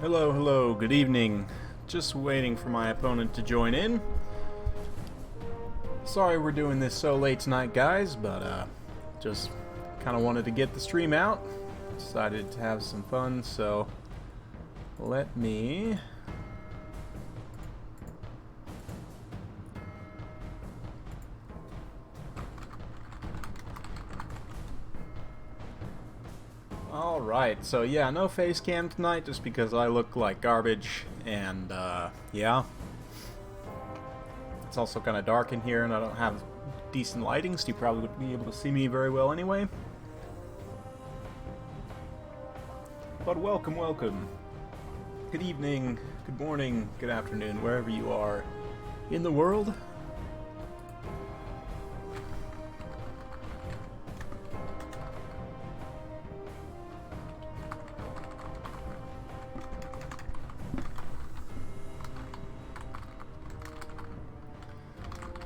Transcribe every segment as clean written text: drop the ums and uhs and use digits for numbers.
Hello, hello, good evening. Just waiting for my opponent to join in. Sorry we're doing this so late tonight, guys, but just kind of wanted to get the stream out. Decided to have some fun, so let me... Alright, so yeah, no face cam tonight just because I look like garbage, and yeah. It's also kind of dark in here and I don't have decent lighting, so you probably wouldn't be able to see me very well anyway. But welcome, welcome. Good evening, good morning, good afternoon, wherever you are in the world.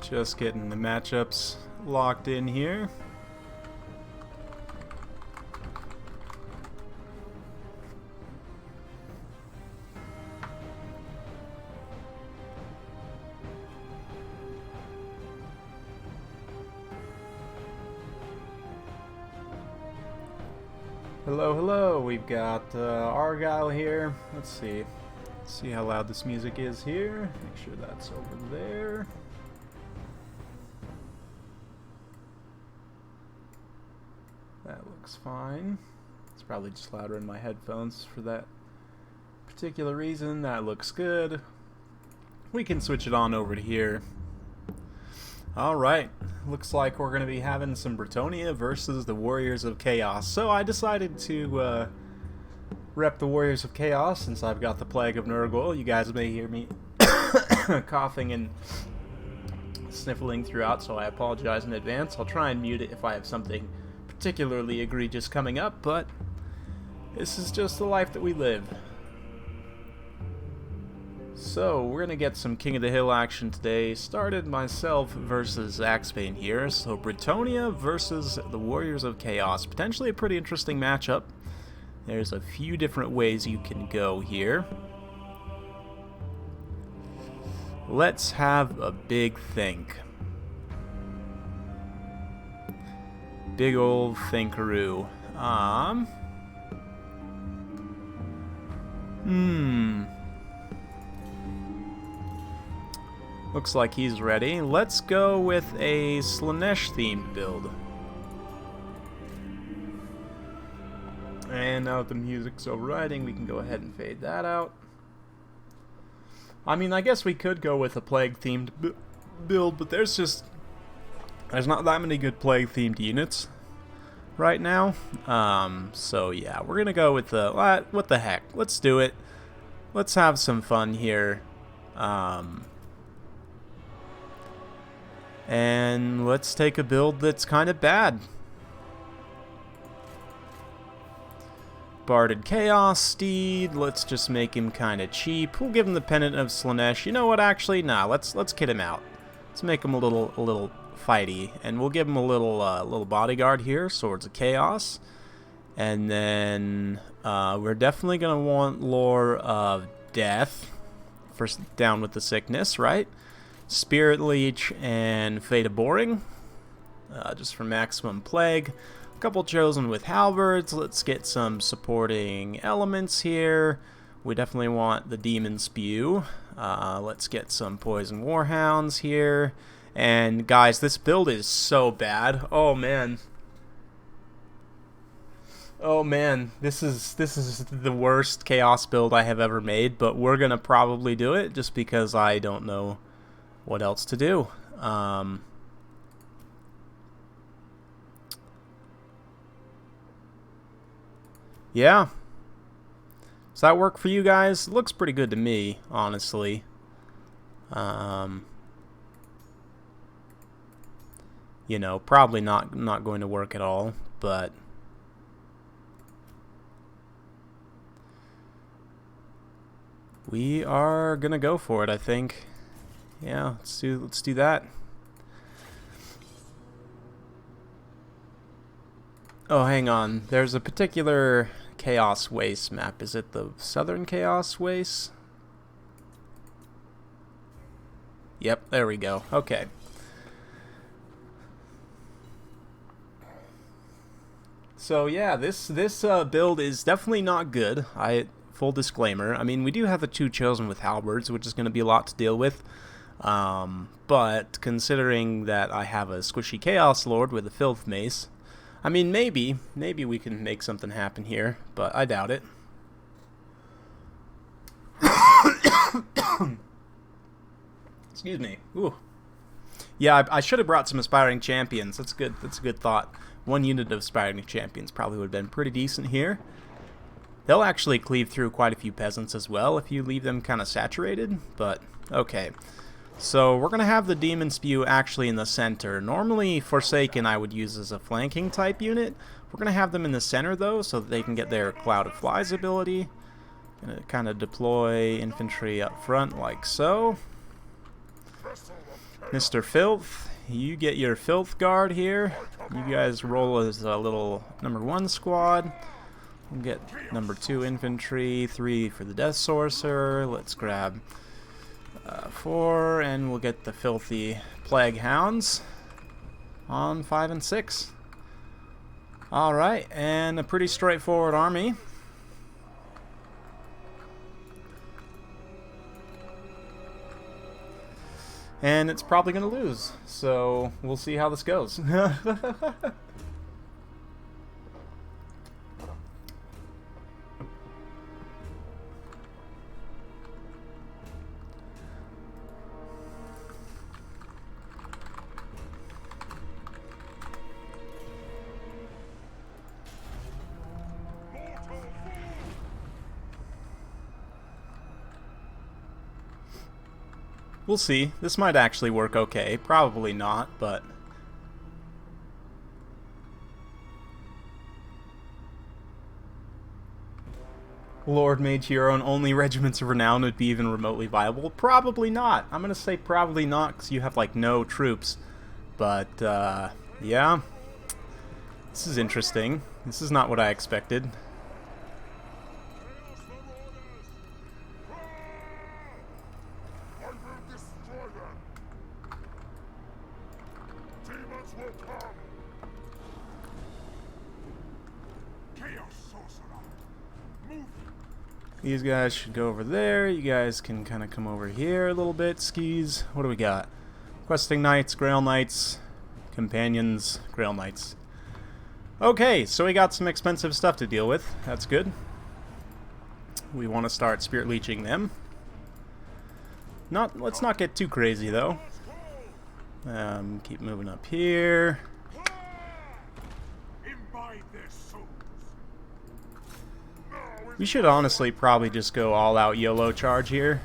Just getting the matchups locked in here. Hello, hello. We've got Argyle here. Let's see. See how loud this music is here. Make sure that's over there. That looks fine. It's probably just louder in my headphones for that particular reason. That looks good. We can switch it on over to here. Alright, looks like we're going to be having some Bretonnia versus the Warriors of Chaos. So I decided to rep the Warriors of Chaos since I've got the Plague of Nurgle. You guys may hear me coughing and sniffling throughout, so I apologize in advance. I'll try and mute it if I have something particularly egregious coming up, but this is just the life that we live. So, we're gonna get some King of the Hill action today. Started myself versus Axebane here, so Bretonnia versus the Warriors of Chaos. Potentially a pretty interesting matchup. There's a few different ways you can go here. Let's have a big think. Big old thinkaroo. Looks like he's ready. Let's go with a Slaanesh themed build. And now that the music's overriding, we can go ahead and fade that out. I mean, I guess we could go with a plague themed build, but there's not that many good plague themed units right now. So yeah, we're gonna go with the what the heck? Let's do it. Let's have some fun here. And let's take a build that's kind of bad. Barded Chaos Steed. Let's just make him kind of cheap. We'll give him the Pennant of Slaanesh. You know what? Actually, nah. Let's kid him out. Let's make him a little fighty, and we'll give him a little bodyguard here. Swords of Chaos, and then we're definitely gonna want Lore of Death. First down with the sickness, right? Spirit Leech and Fate of Boring, just for maximum plague. A couple chosen with halberds. Let's get some supporting elements here. We definitely want the Demon Spew. Let's get some Poison Warhounds here. And guys, this build is so bad. Oh man. Oh man, this is the worst chaos build I have ever made, but we're gonna probably do it just because I don't know what else to do. Yeah. Does that work for you guys? It looks pretty good to me, honestly. You know, probably not going to work at all, but we are gonna go for it, I think. Yeah, let's do that. Oh, hang on. There's a particular Chaos Waste map. Is it the Southern Chaos Waste? Yep, there we go. Okay. So yeah, this build is definitely not good. Full disclaimer. I mean, we do have the 2 chosen with halberds, which is going to be a lot to deal with. But considering that I have a squishy Chaos Lord with a Filth Mace, I mean, maybe we can make something happen here, but I doubt it. Excuse me. Ooh. Yeah, I should have brought some Aspiring Champions. That's good. That's a good thought. 1 unit of Aspiring Champions probably would have been pretty decent here. They'll actually cleave through quite a few peasants as well if you leave them kind of saturated, but okay. So we're going to have the Demon Spew actually in the center. Normally Forsaken I would use as a flanking type unit. We're going to have them in the center though, so that they can get their Cloud of Flies ability. Going to kind of deploy infantry up front like so. Mr. Filth, you get your Filth Guard here. You guys roll as a little number 1 squad. We'll get number 2 infantry, 3 for the Death Sorcerer. Let's grab 4, and we'll get the filthy Plague Hounds on 5 and 6. Alright, and a pretty straightforward army. And it's probably going to lose, so we'll see how this goes. We'll see. This might actually work okay. Probably not, but... Lord Mage Hero and only Regiments of Renown would be even remotely viable? Probably not. I'm gonna say probably not, because you have, like, no troops. But, yeah. This is interesting. This is not what I expected. These guys should go over there. You guys can kind of come over here a little bit. Skis. What do we got? Questing Knights, Grail Knights, Companions, Grail Knights. Okay, so we got some expensive stuff to deal with. That's good. We want to start Spirit Leeching them. Let's not get too crazy, though. Keep moving up here. We should honestly probably just go all-out YOLO charge here.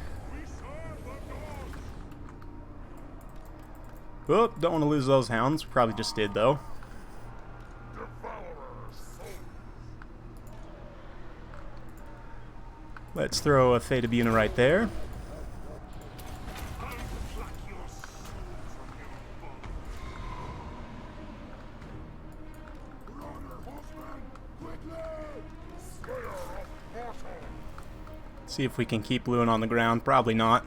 Oop, don't want to lose those hounds. Probably just did, though. Let's throw a Fate of Buna right there. See if we can keep Lewin on the ground. Probably not.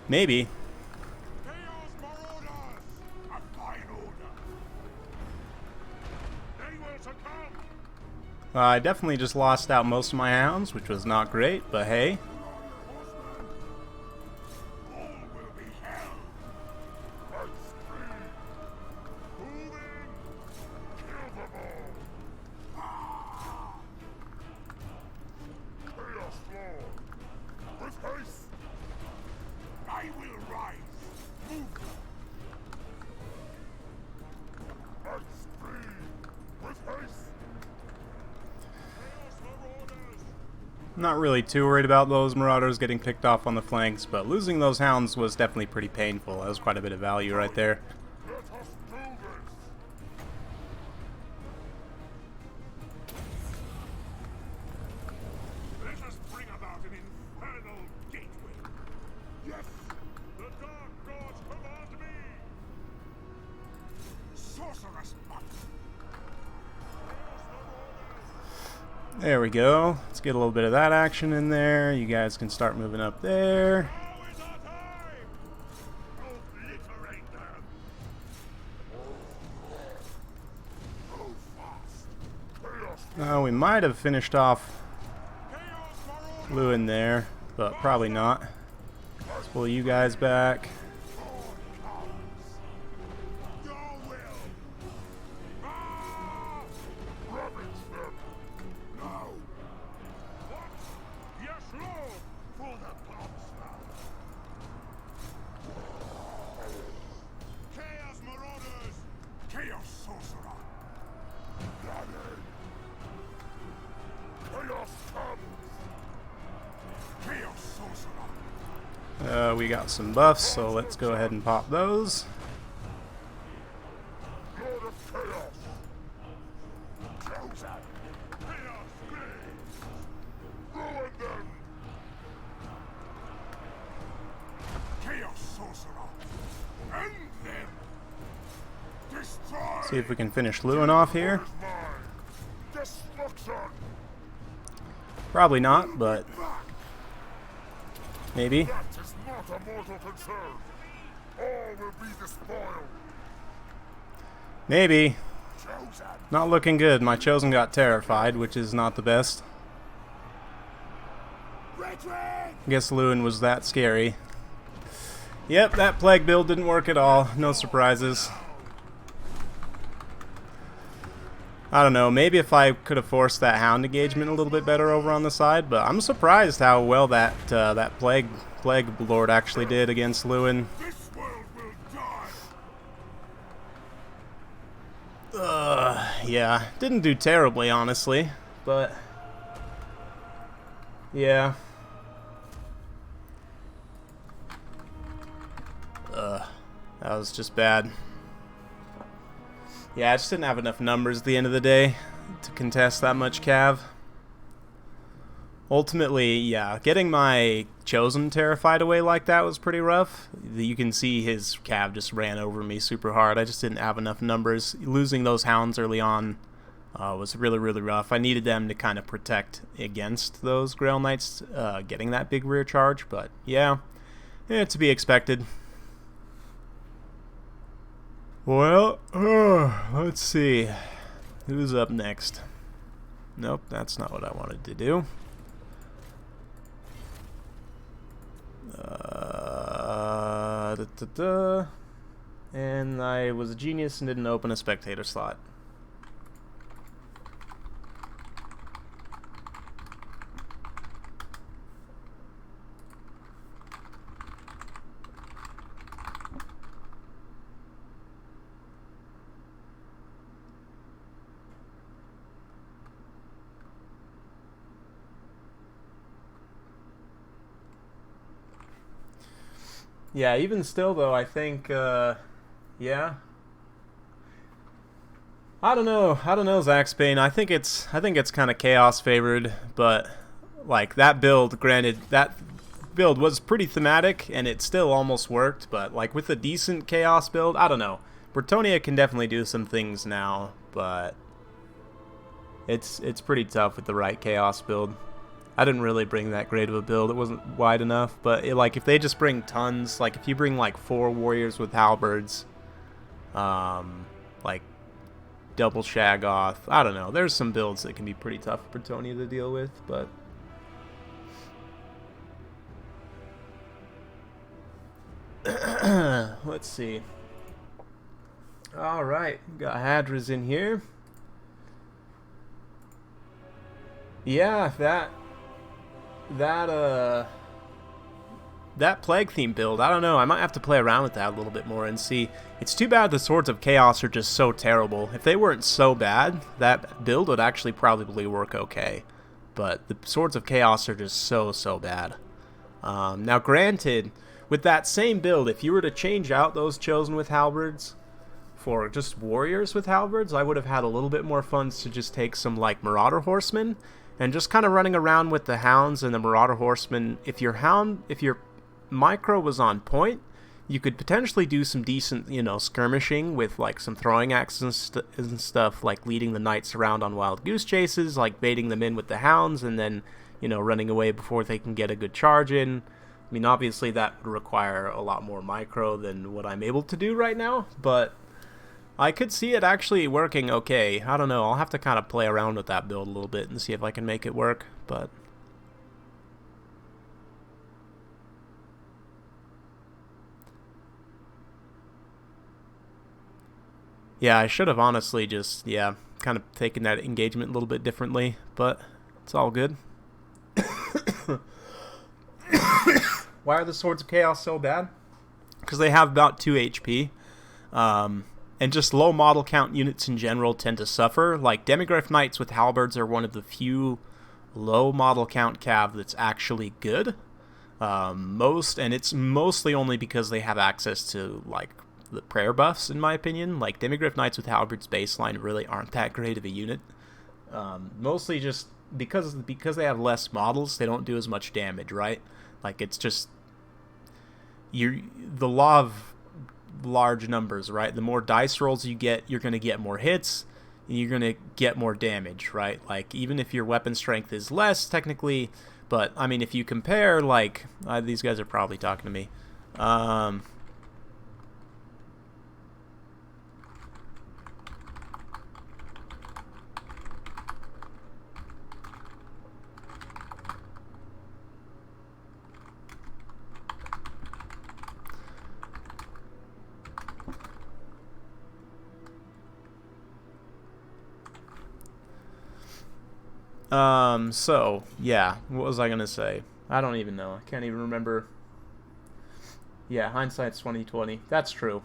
Maybe. I definitely just lost out most of my hounds, which was not great, but hey. Not really too worried about those Marauders getting picked off on the flanks, but losing those hounds was definitely pretty painful. That was quite a bit of value right there. There we go. Let's get a little bit of that action in there. You guys can start moving up there. We might have finished off Lewin there, but probably not. Let's pull you guys back. We got some buffs, so let's go ahead and pop those. See if we can finish Lewin off here. Probably not, but maybe. Maybe. Not looking good. My chosen got terrified, which is not the best. I guess Lewin was that scary. Yep, that plague build didn't work at all. No surprises. I don't know, maybe if I could have forced that hound engagement a little bit better over on the side, but I'm surprised how well that that plague lord actually did against Lewin. Yeah, didn't do terribly, honestly, but yeah. That was just bad. Yeah, I just didn't have enough numbers at the end of the day to contest that much cav. Ultimately, yeah, getting my chosen terrified away like that was pretty rough. You can see his cav just ran over me super hard. I just didn't have enough numbers. Losing those hounds early on was really, really rough. I needed them to kind of protect against those Grail Knights getting that big rear charge, but yeah, to be expected. Well, let's see. Who's up next? Nope, that's not what I wanted to do. And I was a genius and didn't open a spectator slot. Yeah, even still though, I think, yeah. I don't know, Zach Spain. I think it's kind of chaos favored, but like that build, granted, that build was pretty thematic and it still almost worked, but like with a decent chaos build, I don't know. Bretonnia can definitely do some things now, but it's pretty tough with the right chaos build. I didn't really bring that great of a build. It wasn't wide enough, but like if they just bring tons, like if you bring like 4 warriors with halberds, like double Shaggoth, I don't know. There's some builds that can be pretty tough for Bretonnia to deal with, but let's see. All right, got Hadras in here. Yeah, that plague theme build, I don't know, I might have to play around with that a little bit more and see. It's too bad the Swords of Chaos are just so terrible. If they weren't so bad, that build would actually probably work okay. But the Swords of Chaos are just so bad. Now granted, with that same build, if you were to change out those chosen with halberds for just warriors with halberds, I would have had a little bit more funds to just take some like Marauder Horsemen and just kind of running around with the hounds and the Marauder Horsemen. If your micro was on point, You could potentially do some decent, you know, skirmishing with like some throwing axes and stuff, like leading the knights around on wild goose chases, like baiting them in with the hounds, and then, you know, running away before they can get a good charge in. I mean, obviously that would require a lot more micro than what I'm able to do right now, but I could see it actually working okay. I don't know, I'll have to kind of play around with that build a little bit and see if I can make it work, but... yeah, I should have honestly just, yeah, kind of taken that engagement a little bit differently, but it's all good. Why are the Swords of Chaos so bad? Because they have about 2 HP, and just low model count units in general tend to suffer. Like, Demigryph Knights with Halberds are one of the few low model count cav that's actually good. And it's mostly only because they have access to, like, the prayer buffs, in my opinion. Like, Demigryph Knights with Halberds baseline really aren't that great of a unit. Mostly just because they have less models, they don't do as much damage, right? Like, it's just the law of large numbers, right? The more dice rolls you get, you're going to get more hits, and you're going to get more damage, right? Like, even if your weapon strength is less, technically, but, I mean, if you compare, like, these guys are probably talking to me. So, yeah, what was I going to say? I don't even know. I can't even remember. Yeah, hindsight's 20/20. That's true.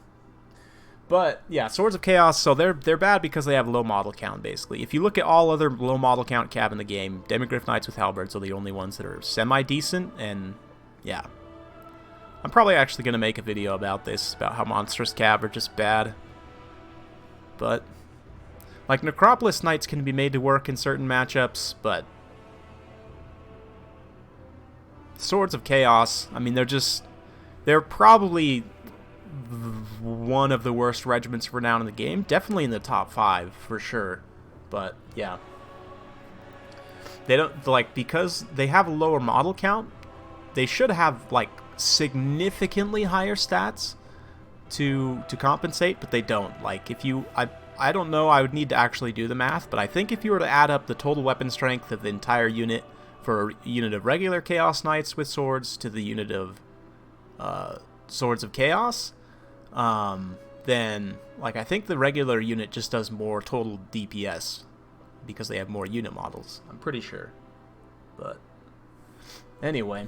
But, yeah, Swords of Chaos, so they're bad because they have low model count, basically. If you look at all other low model count cav in the game, Demigryph Knights with Halberds are the only ones that are semi-decent, and, yeah. I'm probably actually going to make a video about this, about how Monstrous cav are just bad. But... like, Necropolis Knights can be made to work in certain matchups, but... Swords of Chaos, I mean, they're probably one of the worst regiments for now in the game. Definitely in the top 5, for sure. But, yeah. They don't, like, because they have a lower model count, they should have, like, significantly higher stats to compensate, but they don't. Like, if you... I don't know, I would need to actually do the math, but I think if you were to add up the total weapon strength of the entire unit for a unit of regular Chaos Knights with swords to the unit of Swords of Chaos, then, like, I think the regular unit just does more total DPS because they have more unit models. I'm pretty sure. But, anyway...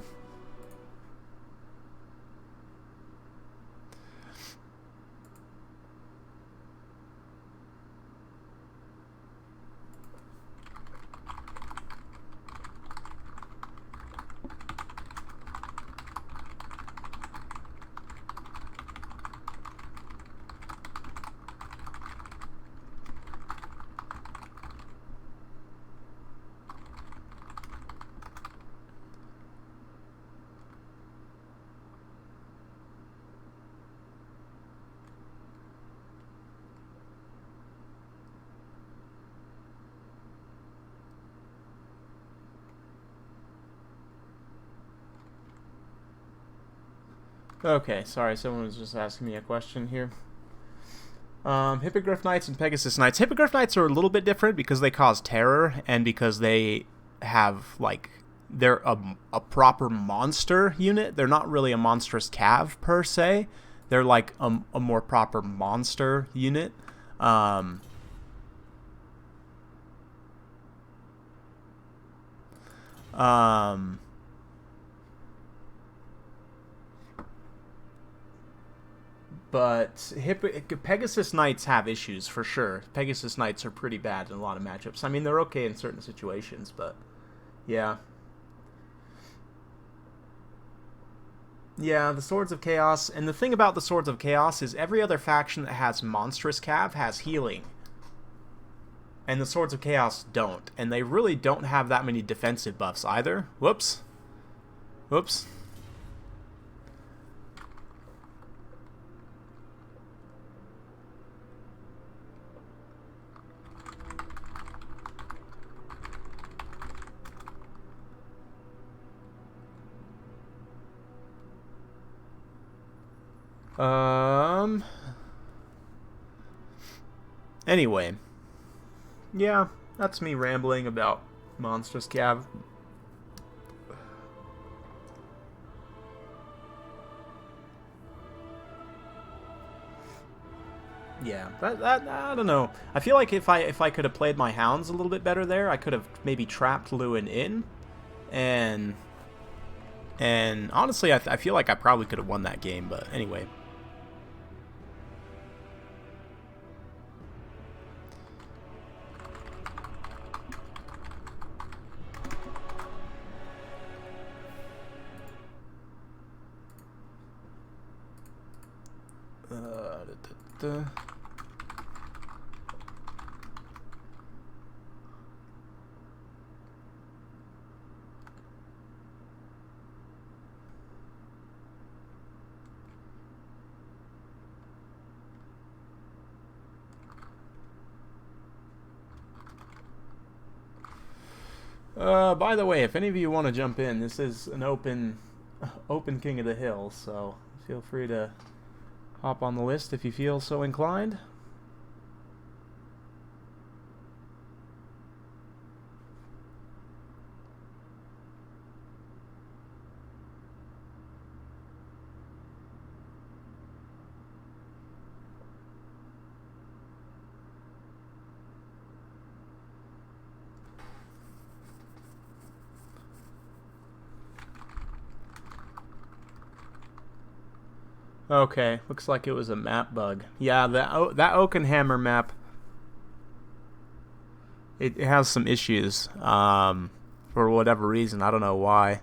okay, sorry, someone was just asking me a question here. Hippogriff Knights and Pegasus Knights. Hippogriff Knights are a little bit different because they cause terror and because they have, like, they're a proper monster unit. They're not really a monstrous cav, per se. They're, like, a more proper monster unit. But Pegasus Knights have issues, for sure. Pegasus Knights are pretty bad in a lot of matchups. I mean, they're okay in certain situations, but... yeah. Yeah, the Swords of Chaos. And the thing about the Swords of Chaos is every other faction that has Monstrous Cav has healing. And the Swords of Chaos don't. And they really don't have that many defensive buffs either. Whoops. Whoops. Um. Anyway, yeah, that's me rambling about Monstrous Cav. Yeah, that I don't know. I feel like if I could have played my hounds a little bit better there, I could have maybe trapped Lewin in, and honestly, I feel like I probably could have won that game. But anyway. Da, da, da. By the way, if any of you want to jump in, this is an open King of the Hill, so feel free to hop on the list if you feel so inclined. Okay, looks like it was a map bug. Yeah, that Oakenhammer map, it has some issues. For whatever reason, I don't know why.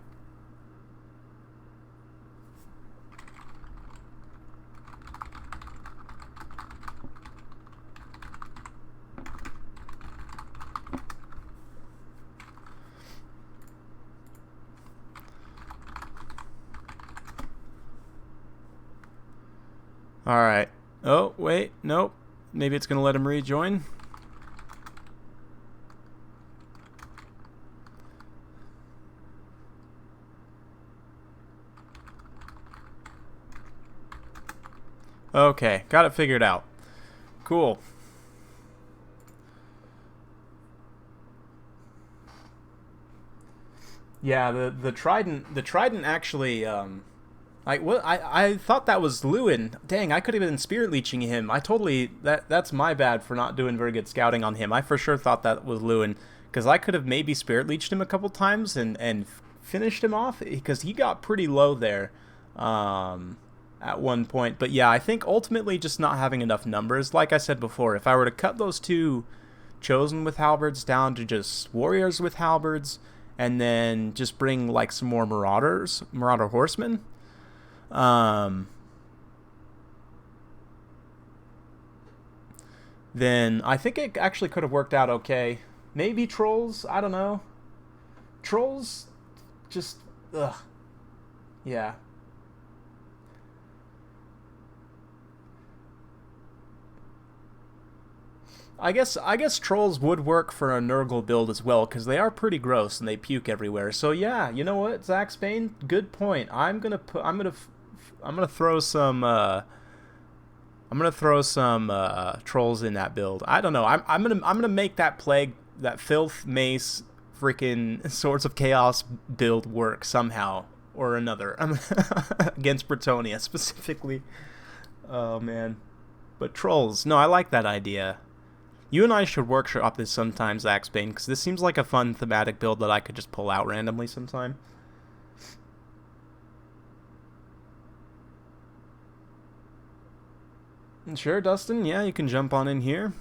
Alright. Oh, wait. Nope. Maybe it's going to let him rejoin. Okay. Got it figured out. Cool. Yeah, the Trident actually I thought that was Lewin. Dang, I could have been spirit leeching him. That's my bad for not doing very good scouting on him. I for sure thought that was Lewin, because I could have maybe spirit leeched him a couple times and finished him off, because he got pretty low there at one point. But yeah, I think ultimately just not having enough numbers. Like I said before, if I were to cut those two chosen with halberds down to just warriors with halberds, and then just bring like some more marauder horsemen, then I think it actually could have worked out okay. Maybe trolls, I don't know. Trolls, just, ugh. Yeah. I guess trolls would work for a Nurgle build as well, because they are pretty gross and they puke everywhere. So yeah, you know what, Zach Spain, good point. I'm gonna throw some trolls in that build. I don't know. I'm gonna make that plague, that filth mace, freaking Swords of Chaos build work somehow or another. Against Bretonnia specifically. Oh man, but trolls. No, I like that idea. You and I should workshop this sometime, Zach Spain, because this seems like a fun thematic build that I could just pull out randomly sometime. Sure, Dustin. Yeah, you can jump on in here.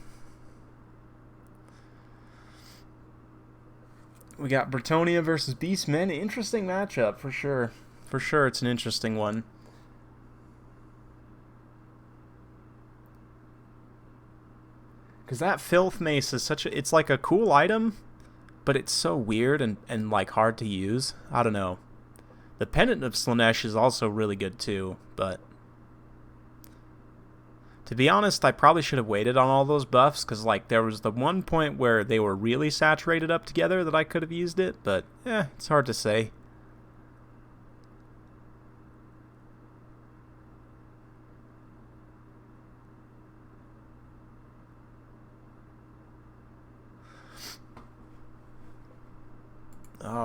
We got Bretonnia versus Beastmen. Interesting matchup, for sure. For sure, it's an interesting one. Because that filth mace is it's like a cool item, but it's so weird and like hard to use. I don't know. The Pendant of Slaanesh is also really good too, but to be honest, I probably should have waited on all those buffs, because like there was the one point where they were really saturated up together that I could have used it, but yeah, it's hard to say.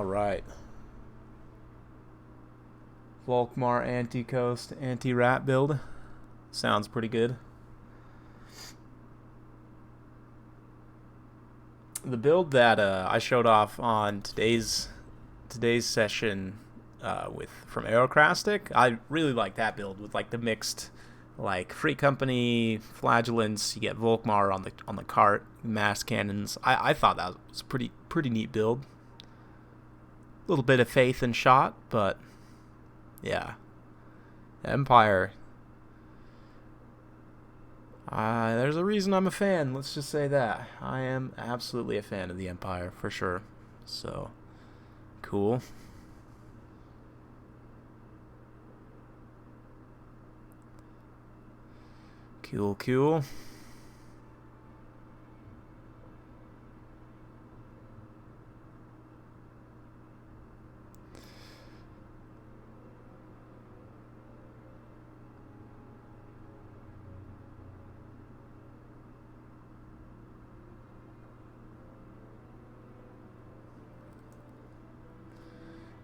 Alright. Volkmar anti-coast, anti-rat build. Sounds pretty good. The build that I showed off on today's session from Aerocrastic, I really like that build with like the mixed like Free Company, Flagellants. You get Volkmar on the cart, mass cannons. I thought that was pretty neat build. A little bit of faith and shot, but yeah, Empire. There's a reason I'm a fan. Let's just say that I am absolutely a fan of the Empire for sure. So cool. Cool.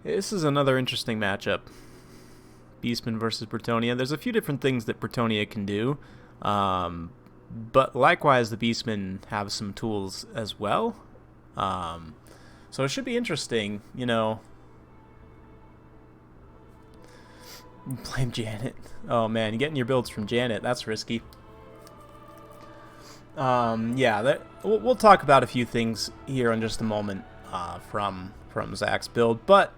This is another interesting matchup. Beastmen versus Bretonnia. There's a few different things that Bretonnia can do. But likewise, the Beastmen have some tools as well. So it should be interesting, you know. Blame Janet. Oh man, getting your builds from Janet, that's risky. Yeah, we'll talk about a few things here in just a moment from Zach's build, but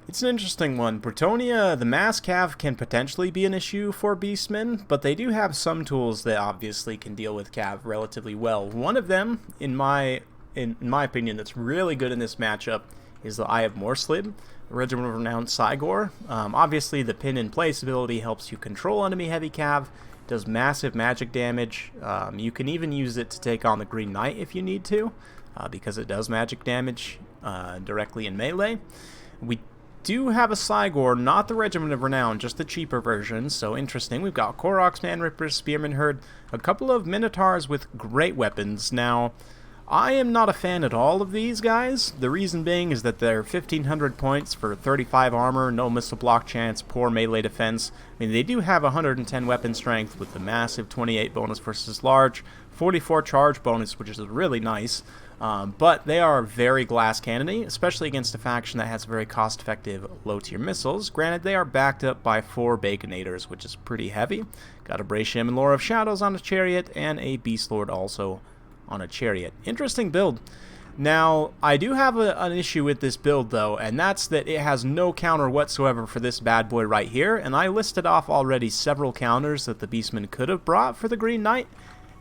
it's an interesting one. Bretonnia, the mass cav can potentially be an issue for Beastmen, but they do have some tools that obviously can deal with cav relatively well. One of them, in my opinion, that's really good in this matchup is the Eye of Morslib, Regiment of Renowned Cygor. Obviously, the pin in place ability helps you control enemy heavy cav, does massive magic damage. You can even use it to take on the Green Knight if you need to, because it does magic damage directly in melee. We do have a Cygor, not the Regiment of Renown, just the cheaper version, so interesting. We've got Koroks, Manrippers, Spearman Herd, a couple of Minotaurs with great weapons. Now, I am not a fan at all of these guys. The reason being is that they're 1,500 points for 35 armor, no missile block chance, poor melee defense. I mean, they do have 110 weapon strength with the massive 28 bonus versus large, 44 charge bonus, which is really nice. But they are very glass cannony, especially against a faction that has very cost-effective low-tier missiles. Granted, they are backed up by 4 Baconators, which is pretty heavy. Got a Brasham and Lore of Shadows on a chariot, and a Beast Lord also on a chariot. Interesting build. Now, I do have an issue with this build, though, and that's that it has no counter whatsoever for this bad boy right here, and I listed off already several counters that the Beastmen could have brought for the Green Knight,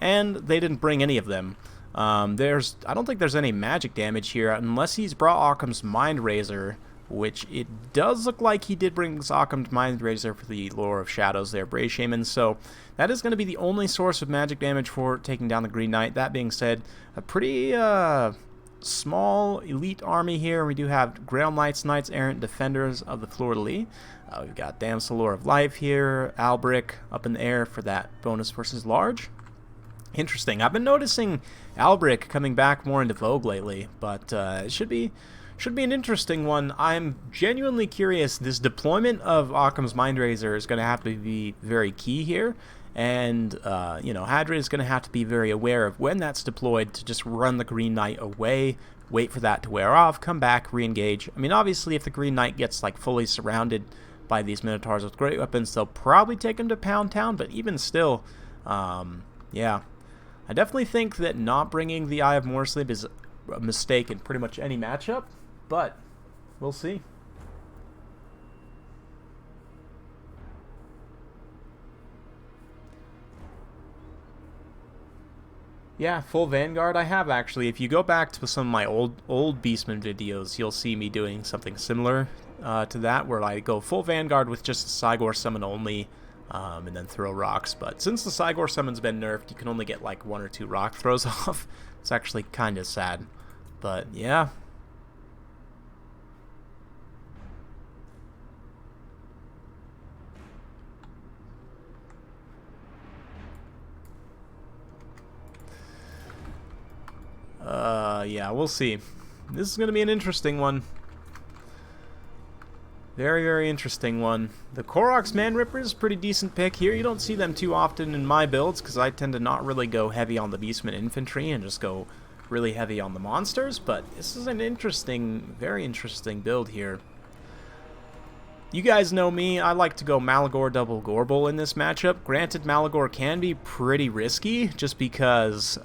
and they didn't bring any of them. I don't think there's any magic damage here, unless he's brought Occam's Mind Razor, which it does look like he did bring Occam's Mind Razor for the Lore of Shadows there, Brave Shaman, so that is going to be the only source of magic damage for taking down the Green Knight. That being said, a pretty small elite army here. We do have Grail Knights, Knights Errant, Defenders of the Fleur-de-Lis. We've got Damsel Lore of Life here, Albric up in the air for that bonus versus large. Interesting. I've been noticing Albric coming back more into vogue lately, but it should be an interesting one. I'm genuinely curious. This deployment of Occam's Mind Razor is going to have to be very key here, and you know, Hadrid is going to have to be very aware of when that's deployed to just run the Green Knight away, wait for that to wear off, come back, re-engage. I mean, obviously, if the Green Knight gets like fully surrounded by these Minotaurs with great weapons, they'll probably take him to Pound Town, but even still, yeah. I definitely think that not bringing the Eye of Morslib is a mistake in pretty much any matchup, but we'll see. Yeah, full Vanguard I have actually. If you go back to some of my old Beastmen videos, you'll see me doing something similar to that, where I go full Vanguard with just a Cygor summon only, and then throw rocks. But since the Cygor summon's been nerfed, you can only get like 1 or 2 rock throws off. It's actually kind of sad. But yeah. Yeah, we'll see. This is going to be an interesting one. Very, very interesting one. The Koroks Man Ripper is a pretty decent pick here. You don't see them too often in my builds because I tend to not really go heavy on the Beastmen infantry and just go really heavy on the monsters, but this is an interesting, very interesting build here. You guys know me, I like to go Malagor double Gorbel in this matchup. Granted, Malagor can be pretty risky just because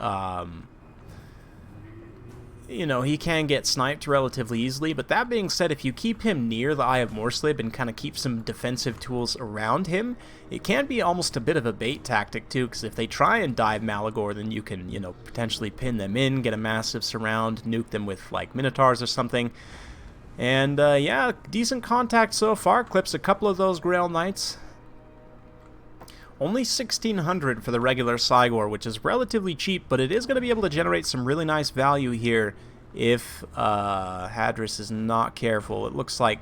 you know, he can get sniped relatively easily, but that being said, if you keep him near the Eye of Morslib and kind of keep some defensive tools around him, it can be almost a bit of a bait tactic too, because if they try and dive Malagor, then you can, you know, potentially pin them in, get a massive surround, nuke them with, like, Minotaurs or something. And, yeah, decent contact so far, clips a couple of those Grail Knights. Only 1,600 for the regular Cygor, which is relatively cheap, but it is going to be able to generate some really nice value here if Hadris is not careful. It looks like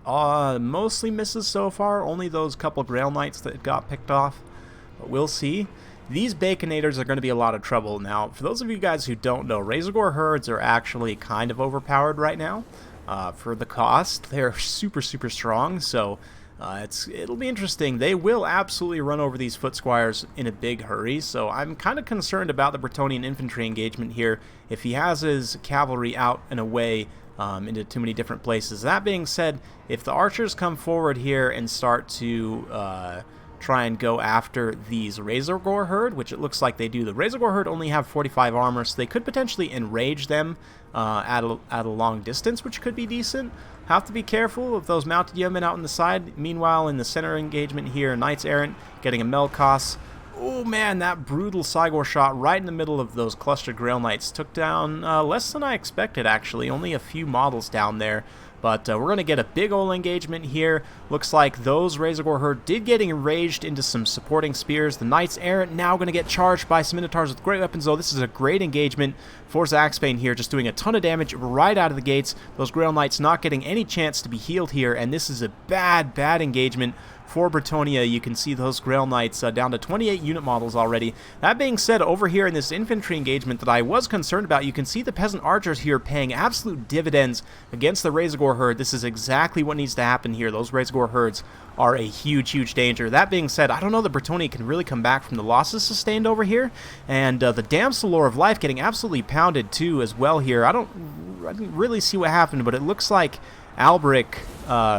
mostly misses so far, only those couple Grail Knights that got picked off, but we'll see. These Baconators are going to be a lot of trouble. Now, for those of you guys who don't know, Razorgore Herds are actually kind of overpowered right now. For the cost, they're super, super strong, so it'll be interesting. They will absolutely run over these Foot Squires in a big hurry, so I'm kind of concerned about the Bretonnian infantry engagement here if he has his cavalry out and away into too many different places. That being said, if the archers come forward here and start to try and go after these Razorgore Herd, which it looks like they do. The Razorgore Herd only have 45 armor, so they could potentially enrage them at a long distance, which could be decent. Have to be careful of those mounted yeomen out on the side. Meanwhile, in the center engagement here, Knights Errant getting a Melkos. Oh man, that brutal Cygor shot right in the middle of those clustered Grail Knights took down less than I expected, actually. Only a few models down there. But we're going to get a big ol' engagement here. Looks like those Razorgore Herd did get enraged into some supporting spears. The Knights Errant now going to get charged by some Minotaurs with great weapons, though. This is a great engagement for Zaxbane here, just doing a ton of damage right out of the gates. Those Grail Knights not getting any chance to be healed here, and this is a bad, bad engagement for Bretonnia. You can see those Grail Knights down to 28 unit models already. That being said, over here in this infantry engagement that I was concerned about, you can see the Peasant Archers here paying absolute dividends against the Razorgore Herd. This is exactly what needs to happen here. Those Razorgore Herds are a huge, huge danger. That being said, I don't know that Bretonnia can really come back from the losses sustained over here, and the Damsel Lore of Life getting absolutely pounded too as well here. I didn't really see what happened, but it looks like Albric,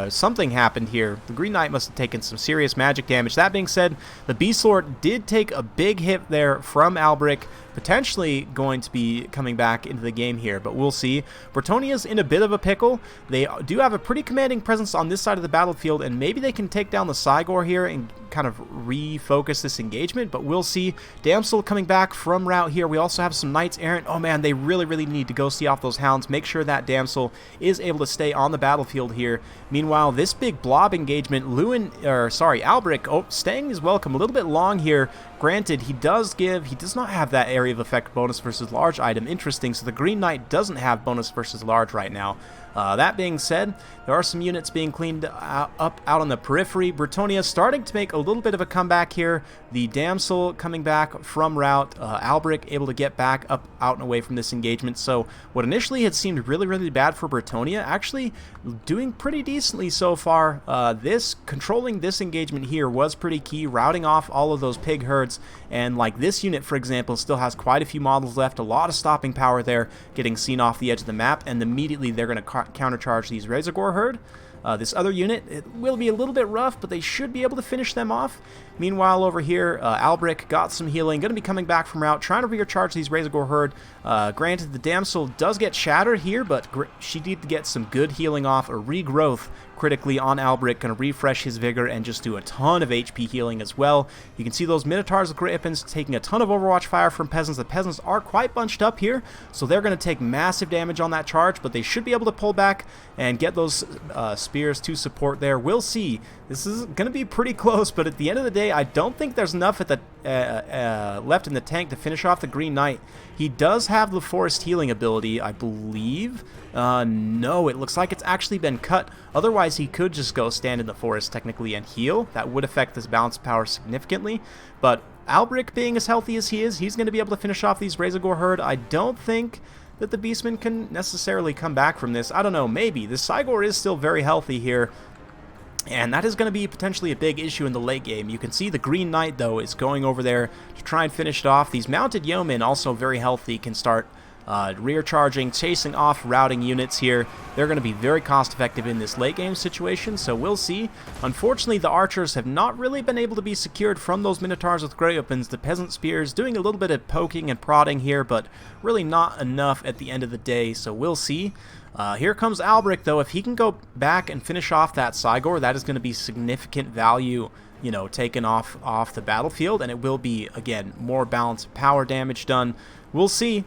something happened here. The Green Knight must have taken some serious magic damage. That being said, the Beast Lord did take a big hit there from Albric, potentially going to be coming back into the game here, but we'll see. Bretonnia's in a bit of a pickle. They do have a pretty commanding presence on this side of the battlefield, and maybe they can take down the Cygor here and kind of refocus this engagement, but we'll see. Damsel coming back from route here. We also have some Knights Errant. Oh man, they really, really need to go see off those hounds. Make sure that Damsel is able to stay on the battlefield here. Meanwhile, this big blob engagement, Albric, staying his welcome a little bit long here. Granted, he does not have that area of effect bonus versus large item. Interesting, so the Green Knight doesn't have bonus versus large right now. That being said, there are some units being cleaned up out on the periphery. Bretonnia starting to make a little bit of a comeback here. The Damsel coming back from route. Albric able to get back up, out and away from this engagement. So what initially had seemed really, really bad for Bretonnia, actually doing pretty decently so far. Controlling this engagement here was pretty key, routing off all of those pig herds. And like this unit, for example, still has quite a few models left. A lot of stopping power there, getting seen off the edge of the map. And immediately they're going to countercharge these Razorgore Herd. This other unit, it will be a little bit rough, but they should be able to finish them off. Meanwhile, over here, Albric got some healing, going to be coming back from route, trying to recharge these Razorgore Herd. Granted, the Damsel does get shattered here, but she did get some good healing off, a regrowth critically on Albric, going to refresh his vigor and just do a ton of HP healing as well. You can see those Minotaurs with great weapons taking a ton of Overwatch fire from Peasants. The Peasants are quite bunched up here, so they're going to take massive damage on that charge, but they should be able to pull back and get those spears to support there. We'll see. This is going to be pretty close, but at the end of the day, I don't think there's enough at the left in the tank to finish off the Green Knight. He does have the Forest Healing ability, I believe. No, it looks like it's actually been cut. Otherwise, he could just go stand in the forest technically and heal. That would affect his balance power significantly. But Albric being as healthy as he is, he's going to be able to finish off these Razorgore Herd. I don't think that the Beastmen can necessarily come back from this. I don't know, maybe. The Cygor is still very healthy here, and that is going to be potentially a big issue in the late game. You can see the Green Knight, though, is going over there to try and finish it off. These mounted yeomen, also very healthy, can start rear charging, chasing off routing units here. They're going to be very cost effective in this late game situation, so we'll see. Unfortunately, the archers have not really been able to be secured from those minotaurs with great weapons. The peasant spears doing a little bit of poking and prodding here, but really not enough at the end of the day, so we'll see. Here comes Albric, though. If he can go back and finish off that Cygor, that is going to be significant value, you know, taken off the battlefield, and it will be, again, more balanced power damage done. We'll see.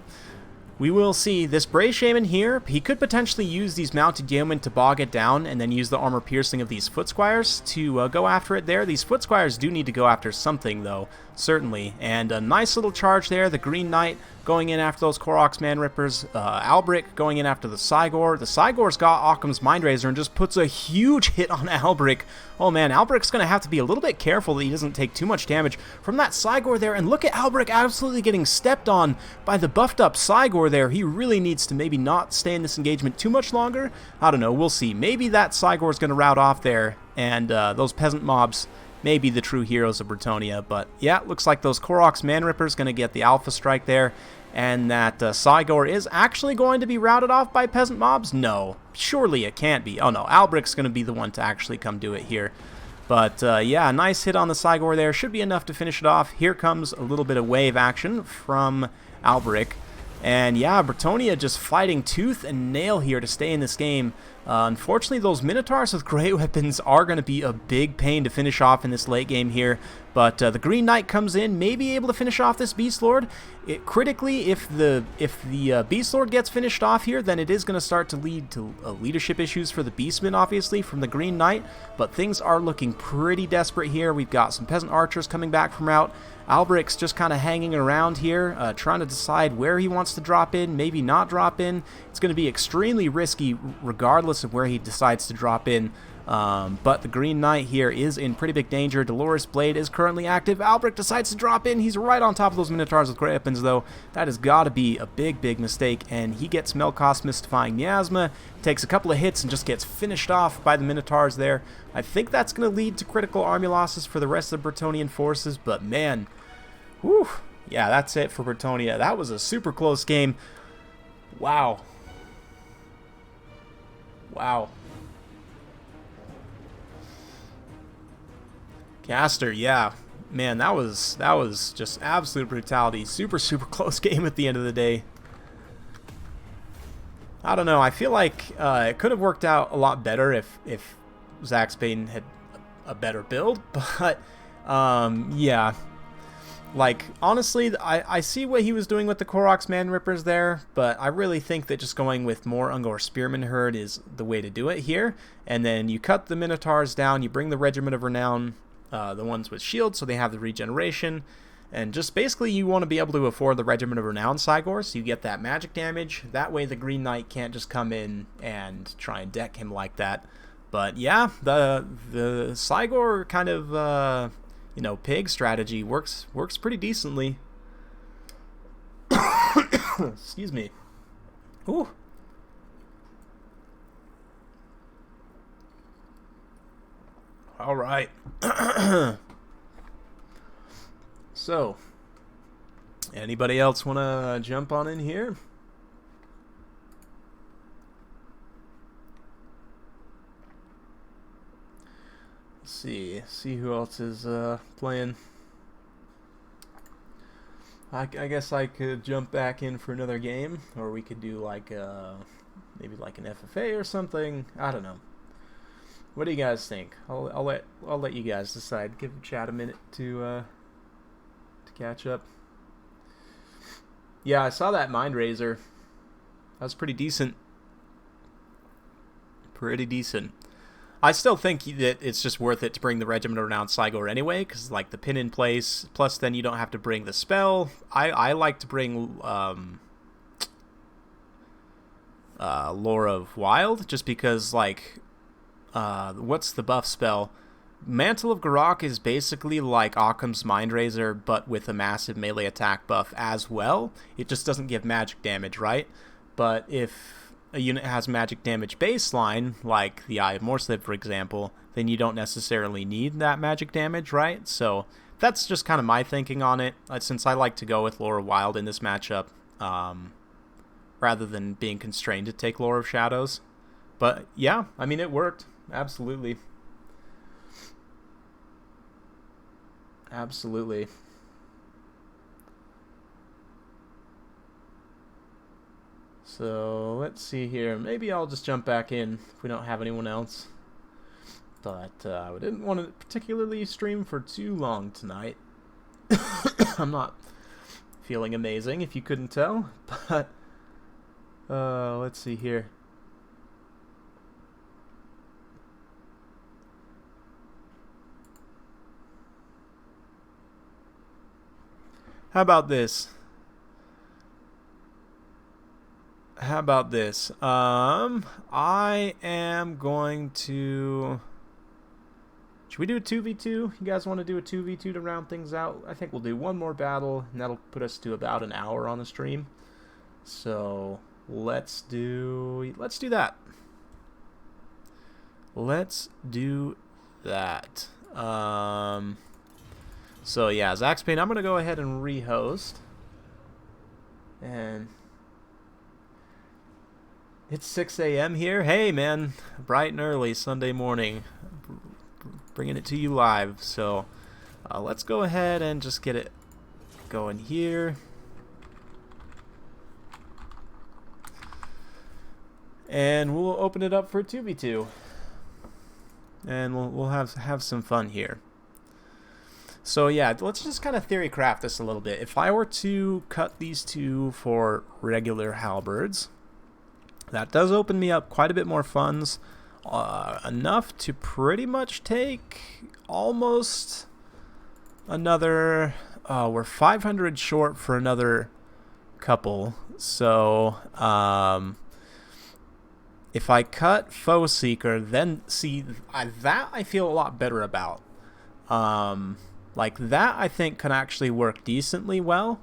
We will see. This Bray Shaman here, he could potentially use these mounted yeomen to bog it down and then use the armor piercing of these foot squires to go after it there. These foot squires do need to go after something, though, certainly. And a nice little charge there. The Green Knight going in after those Koroks Man Rippers. Albric going in after the Cygor. The Cygor's got Occam's Mindraiser and just puts a huge hit on Albric. Oh man, Albric's going to have to be a little bit careful that he doesn't take too much damage from that Cygor there. And look at Albric absolutely getting stepped on by the buffed up Cygor there. He really needs to maybe not stay in this engagement too much longer. I don't know, we'll see. Maybe that Cygor's going to rout off there, and those peasant mobs may be the true heroes of Bretonnia. But yeah, looks like those Koroks Man Rippers going to get the alpha strike there, and that Cygor is actually going to be routed off by peasant mobs? No, surely it can't be. Oh no, Albric's going to be the one to actually come do it here. But yeah, nice hit on the Cygor there. Should be enough to finish it off. Here comes a little bit of wave action from Albric. And yeah, Bretonnia just fighting tooth and nail here to stay in this game. Unfortunately, those Minotaurs with great weapons are going to be a big pain to finish off in this late game here. But the Green Knight comes in, may be able to finish off this Beast Lord. Critically, if the Beast Lord gets finished off here, then it is going to start to lead to leadership issues for the Beastmen, obviously, from the Green Knight. But things are looking pretty desperate here. We've got some peasant archers coming back from route. Albric's just kind of hanging around here, trying to decide where he wants to drop in, maybe not drop in. It's going to be extremely risky regardless of where he decides to drop in. But the Green Knight here is in pretty big danger. Dolores Blade is currently active. Albric decides to drop in. He's right on top of those Minotaurs with great weapons, though. That has got to be a big, big mistake. And he gets Melkoth's Mystifying Miasma, takes a couple of hits, and just gets finished off by the Minotaurs there. I think that's going to lead to critical army losses for the rest of the Bretonnian forces, but man, whew, yeah, that's it for Bretonnia. That was a super close game. Wow. Wow. Caster, yeah, man, that was just absolute brutality. Super close game at the end of the day. I don't know. I feel like it could have worked out a lot better if Zaxbane had a better build, but yeah. Like, honestly, I see what he was doing with the Koroks Man Rippers there, but I really think that just going with more Ungor Spearman Herd is the way to do it here. And then you cut the Minotaurs down, you bring the Regiment of Renown, the ones with shields, so they have the regeneration, and just basically you want to be able to afford the Regiment of Renown Cygor, so you get that magic damage. That way the Green Knight can't just come in and try and deck him like that. But yeah, the Cygor kind of you know, pig strategy works pretty decently. Excuse me. Ooh. All right. So, anybody else want to jump on in here? Let's see who else is playing. I guess I could jump back in for another game, or we could do like maybe like an FFA or something. I don't know. What do you guys think? I'll let you guys decide. Give chat a minute to catch up. Yeah, I saw that Mindraiser. That was pretty decent. Pretty decent. I still think that it's just worth it to bring the Regiment of Renowned Cygor anyway, because like the pin in place, plus then you don't have to bring the spell. I like to bring Lore of Wild, just because like what's the buff spell? Mantle of Garok is basically like Occam's Mindraiser, but with a massive melee attack buff as well. It just doesn't give magic damage, right? But if a unit has magic damage baseline, like the Eye of Morslip, for example, then you don't necessarily need that magic damage, right? So that's just kind of my thinking on it, since I like to go with Lore of Wild in this matchup, rather than being constrained to take Lore of Shadows. But yeah, I mean, it worked. Absolutely. Absolutely. So let's see here. Maybe I'll just jump back in if we don't have anyone else. But I didn't want to particularly stream for too long tonight. I'm not feeling amazing, if you couldn't tell. But let's see here. How about this? I am going to... Should we do a 2v2? You guys want to do a 2v2 to round things out? I think we'll do one more battle, and that'll put us to about an hour on the stream. So let's do that. Let's do that. So yeah, Zaxbane, I'm gonna go ahead and rehost. And it's 6 a.m. here. Hey man, bright and early Sunday morning, bringing it to you live. So let's go ahead and just get it going here. And we'll open it up for a 2v2. And we'll have some fun here. So yeah, let's just kind of theory craft this a little bit. If I were to cut these two for regular halberds, that does open me up quite a bit more funds, enough to pretty much take almost another... we're 500 short for another couple. So if I cut Foe Seeker, then see, that I feel a lot better about. Like that I think can actually work decently well,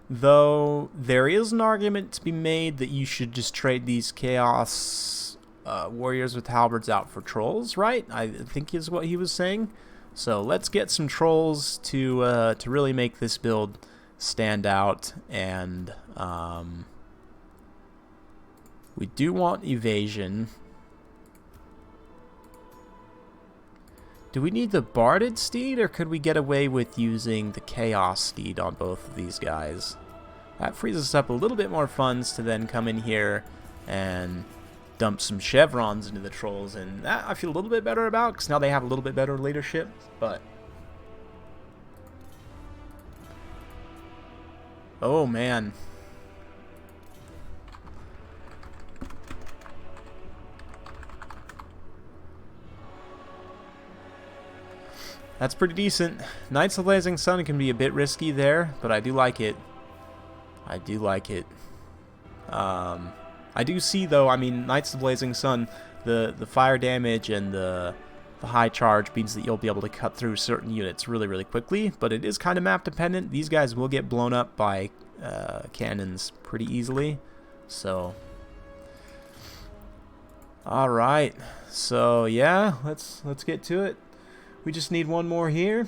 though there is an argument to be made that you should just trade these Chaos Warriors with halberds out for trolls, right? I think is what he was saying. So let's get some trolls to really make this build stand out, and we do want evasion. Do we need the Barded Steed, or could we get away with using the Chaos Steed on both of these guys? That frees us up a little bit more funds to then come in here and dump some chevrons into the trolls, and that I feel a little bit better about, because now they have a little bit better leadership. But oh man, that's pretty decent. Knights of the Blazing Sun can be a bit risky there, but I do like it. I do like it. I do see, though, I mean, Knights of the Blazing Sun, the fire damage and the high charge means that you'll be able to cut through certain units really, really quickly, but it is kind of map dependent. These guys will get blown up by cannons pretty easily, so... Alright, so yeah, let's get to it. We just need one more here.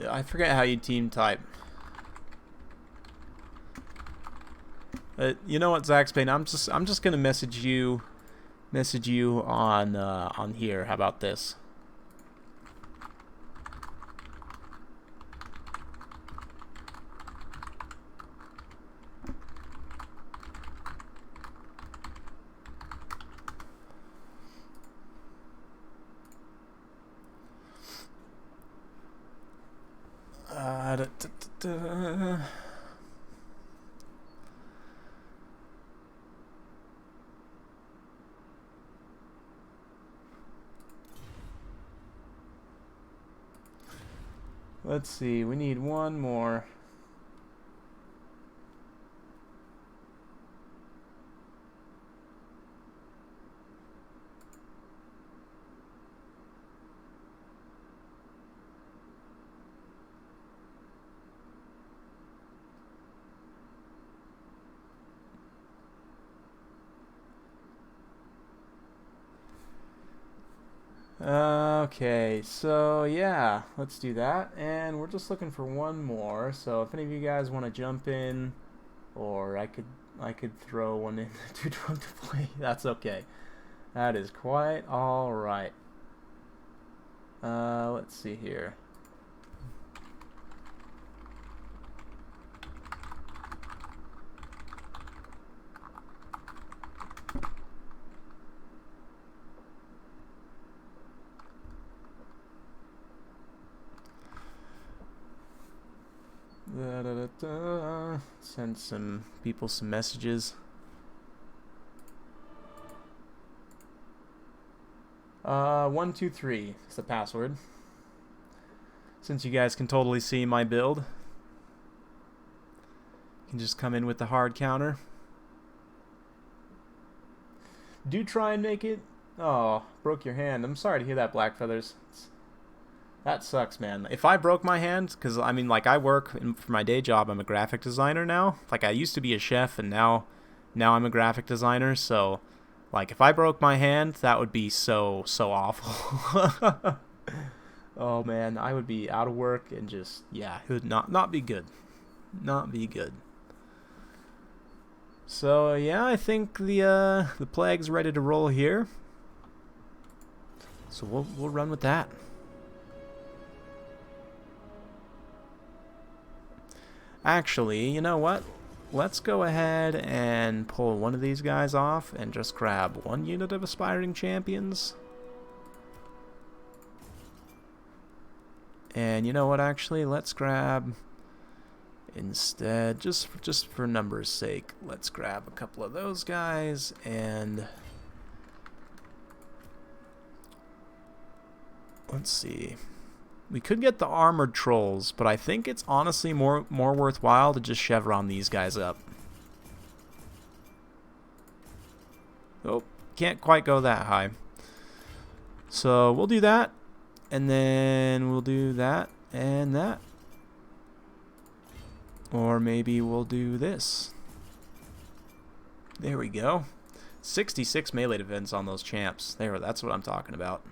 Yeah, I forget how you team type. You know what, Zaxbane? I'm just gonna message you on here. How about this? Let's see, we need one more. Okay, so yeah, let's do that. And we're just looking for one more. So if any of you guys want to jump in, or I could throw one in to drunk to play. That's okay. That is quite all right. Let's see here. Send some people some messages. 123 is the password. Since you guys can totally see my build, you can just come in with the hard counter. Do try and make it. Oh, broke your hand. I'm sorry to hear that, Black Feathers. That sucks, man. If I broke my hand, because I mean, like, I work for my day job. I'm a graphic designer now. Like, I used to be a chef, and now I'm a graphic designer. So, like, if I broke my hand, that would be so awful. Oh man, I would be out of work and just, yeah, it would not be good. Not be good. So yeah, I think the plague's ready to roll here. So we'll run with that. Actually, you know what? Let's go ahead and pull one of these guys off and just grab one unit of aspiring champions. And you know what, actually, let's grab, instead, just for numbers' sake, let's grab a couple of those guys, and let's see. We could get the armored trolls, but I think it's honestly more worthwhile to just chevron these guys up. Oh, can't quite go that high. So we'll do that, and then we'll do that and that. Or maybe we'll do this. There we go. 66 melee defense on those champs. There, that's what I'm talking about.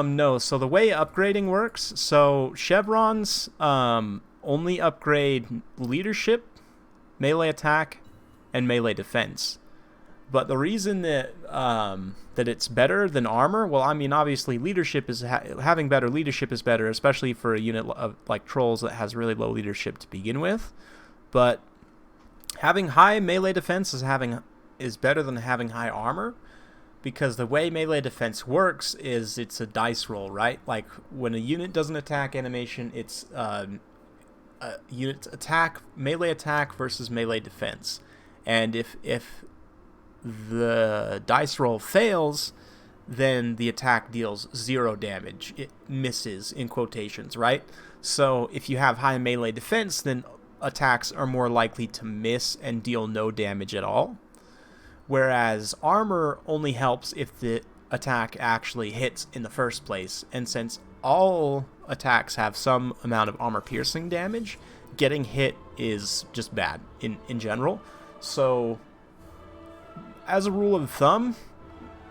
No, so the way upgrading works, so chevrons only upgrade leadership, melee attack, and melee defense. But the reason that that it's better than armor, well, I mean, obviously leadership is having better leadership is better, especially for a unit of like trolls that has really low leadership to begin with. But having high melee defense is better than having high armor. Because the way melee defense works is it's a dice roll, right? Like, when a unit does an attack animation, it's a unit's attack, melee attack versus melee defense. And if the dice roll fails, then the attack deals 0 damage. It misses, in quotations, right? So if you have high melee defense, then attacks are more likely to miss and deal no damage at all. Whereas armor only helps if the attack actually hits in the first place. And since all attacks have some amount of armor piercing damage, getting hit is just bad in general. So, as a rule of thumb,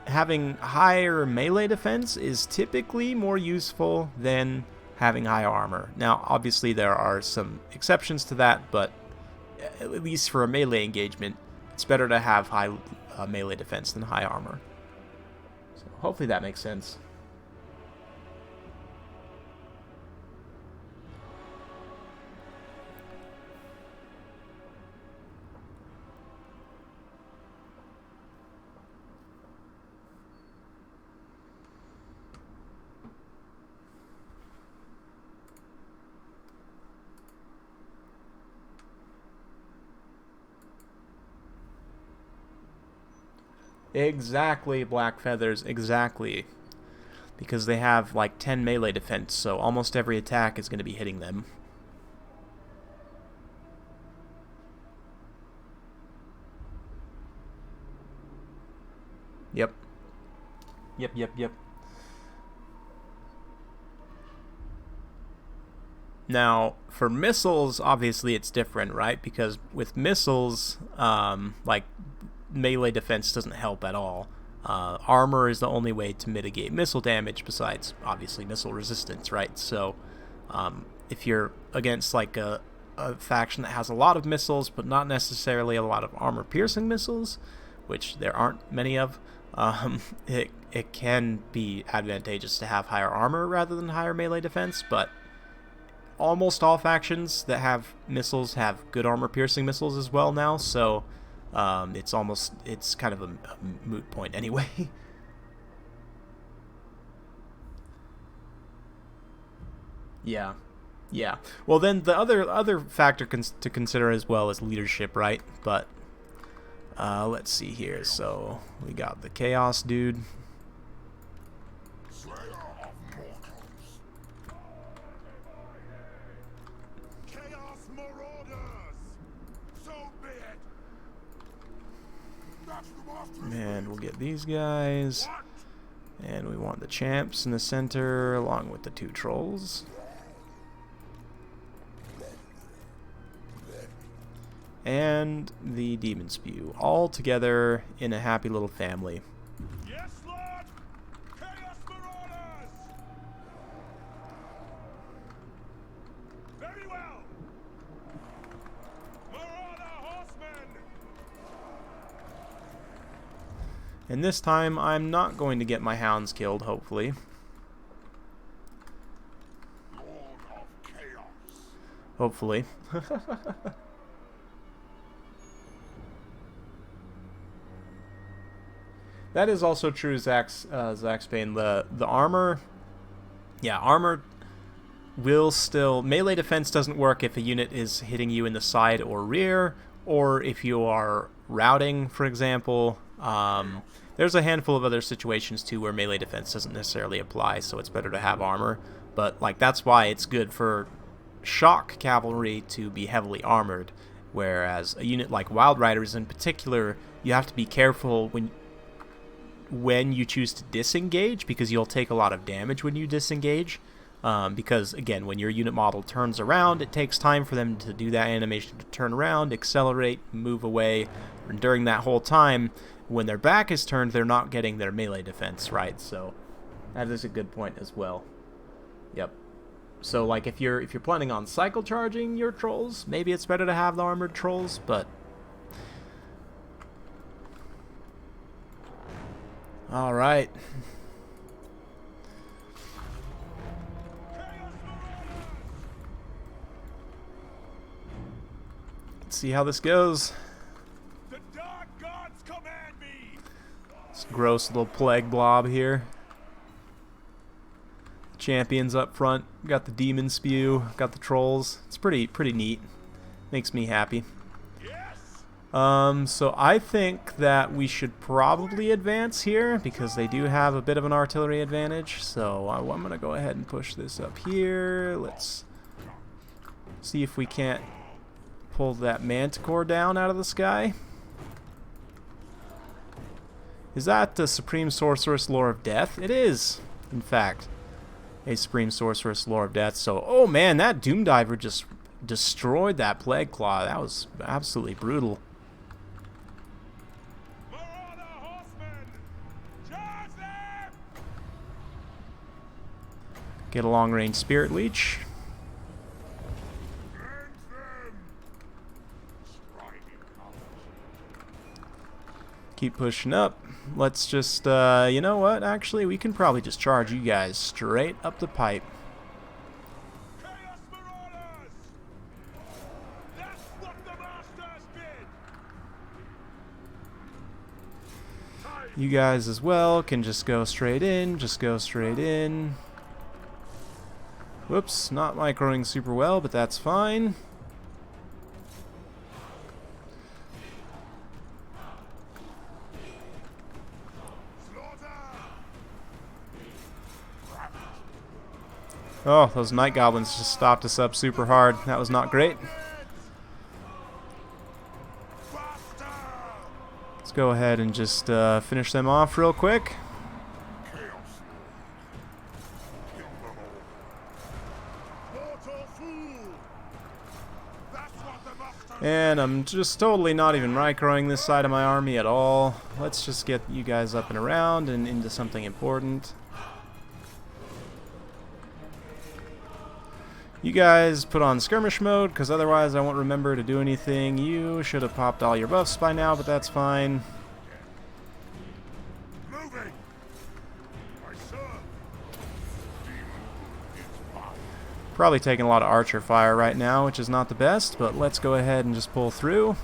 having higher melee defense is typically more useful than having high armor. Now, obviously there are some exceptions to that, but at least for a melee engagement, it's better to have high melee defense than high armor. So hopefully that makes sense. Exactly, Black Feathers, exactly. Because they have like 10 melee defense, so almost every attack is going to be hitting them. Yep. Yep. Now, for missiles, obviously it's different, right? Because with missiles, like, melee defense doesn't help at all. Armor is the only way to mitigate missile damage, besides, obviously, missile resistance, right? So, if you're against, like, a faction that has a lot of missiles, but not necessarily a lot of armor-piercing missiles, which there aren't many of, it can be advantageous to have higher armor rather than higher melee defense, but almost all factions that have missiles have good armor-piercing missiles as well now, so it's kind of a moot point anyway. Yeah. Well, then the other factor to consider as well is leadership, right? But let's see here. So we got the Chaos dude. And we'll get these guys. And we want the champs in the center along with the 2 trolls. And the demon spew, all together in a happy little family. Yes, Lord! Chaos Marauders! Very well! Marauder horsemen! And this time I'm not going to get my hounds killed, hopefully. Lord of Chaos! Hopefully. That is also true, Zach's Bane. The armor, yeah, armor will still... Melee defense doesn't work if a unit is hitting you in the side or rear, or if you are routing, for example. There's a handful of other situations, too, where melee defense doesn't necessarily apply, so it's better to have armor. But, like, that's why it's good for shock cavalry to be heavily armored, whereas a unit like Wild Riders in particular, you have to be careful when you choose to disengage, because you'll take a lot of damage when you disengage. Because, again, when your unit model turns around, it takes time for them to do that animation to turn around, accelerate, move away. And during that whole time, when their back is turned, they're not getting their melee defense, right? So that is a good point as well. Yep. So, like, if you're planning on cycle charging your trolls, maybe it's better to have the armored trolls, but... Alright. Let's see how this goes. The dark gods command me. This gross little plague blob here. Champions up front. Got the demon spew. Got the trolls. It's pretty neat. Makes me happy. So I think that we should probably advance here, because they do have a bit of an artillery advantage. So I'm going to go ahead and push this up here. Let's see if we can't pull that manticore down out of the sky. Is that the Supreme Sorceress Lore of Death? It is, in fact, a Supreme Sorceress Lore of Death. So, oh man, that Doom Diver just destroyed that Plague Claw. That was absolutely brutal. Get a long-range Spirit Leech. Keep pushing up. Let's just, you know what? Actually, we can probably just charge you guys straight up the pipe. That's what the masters did. You guys as well can just go straight in. Just go straight in. Whoops, not microing super well, but that's fine. Oh, those night goblins just stopped us up super hard. That was not great. Let's go ahead and just finish them off real quick. And I'm just totally not even microing this side of my army at all. Let's just get you guys up and around and into something important. You guys put on skirmish mode, because otherwise I won't remember to do anything. You should have popped all your buffs by now, but that's fine. Moving. I serve. Probably taking a lot of archer fire right now, which is not the best, but let's go ahead and just pull through.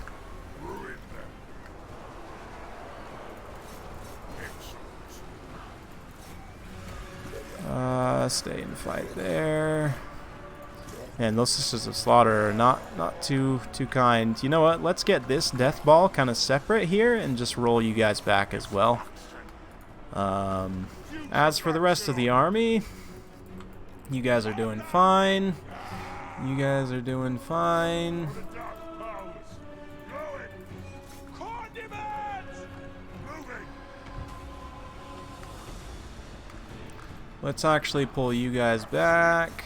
Stay and fight there. And those Sisters of Slaughter are not too kind. You know what? Let's get this death ball kind of separate here and just roll you guys back as well. As for the rest of the army, you guys are doing fine. You guys are doing fine. Let's actually pull you guys back.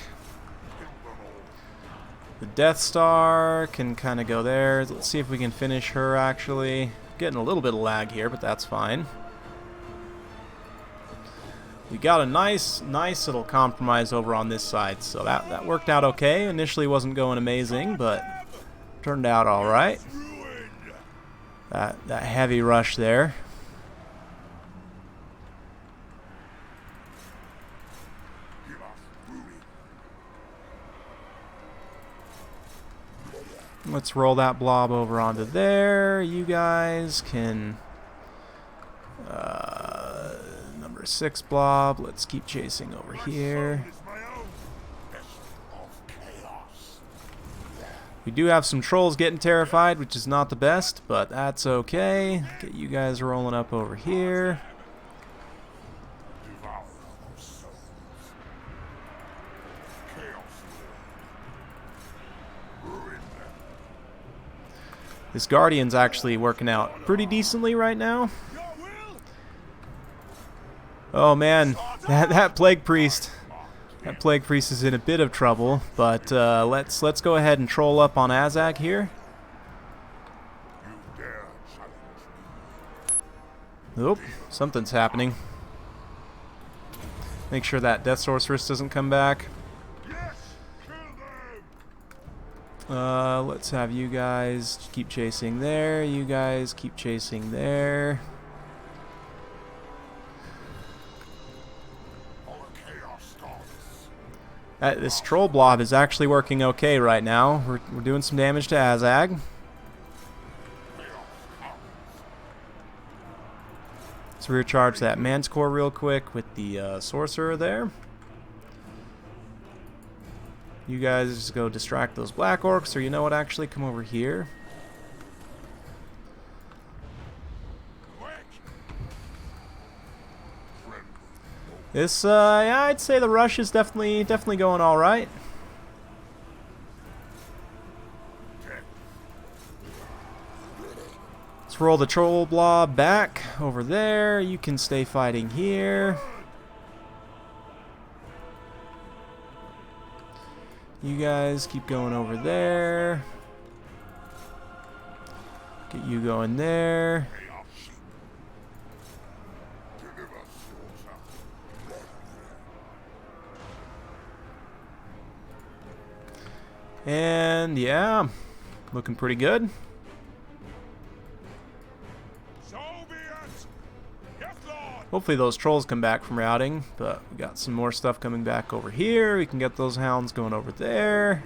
The Death Star can kind of go there. Let's see if we can finish her, actually. Getting a little bit of lag here, but that's fine. We got a nice little compromise over on this side, so that worked out okay. Initially wasn't going amazing, but turned out alright. That heavy rush there. Let's roll that blob over onto there. You guys can... number 6 blob. Let's keep chasing over here. We do have some trolls getting terrified, which is not the best, but that's okay. Get you guys rolling up over here. This Guardian's actually working out pretty decently right now. Oh man, that Plague Priest. That Plague Priest is in a bit of trouble, but let's go ahead and troll up on Azag here. Oop, something's happening. Make sure that Death Sorceress doesn't come back. Let's have you guys keep chasing there. You guys keep chasing there. This troll blob is actually working okay right now. We're doing some damage to Azag. Let's recharge that Man's Core real quick with the Sorcerer there. You guys just go distract those Black Orcs, or you know what, actually come over here. This, yeah, I'd say the rush is definitely going all right. Let's roll the troll blob back over there. You can stay fighting here. You guys keep going over there. Get you going there. And yeah, looking pretty good. Hopefully those trolls come back from routing, but we got some more stuff coming back over here. We can get those hounds going over there.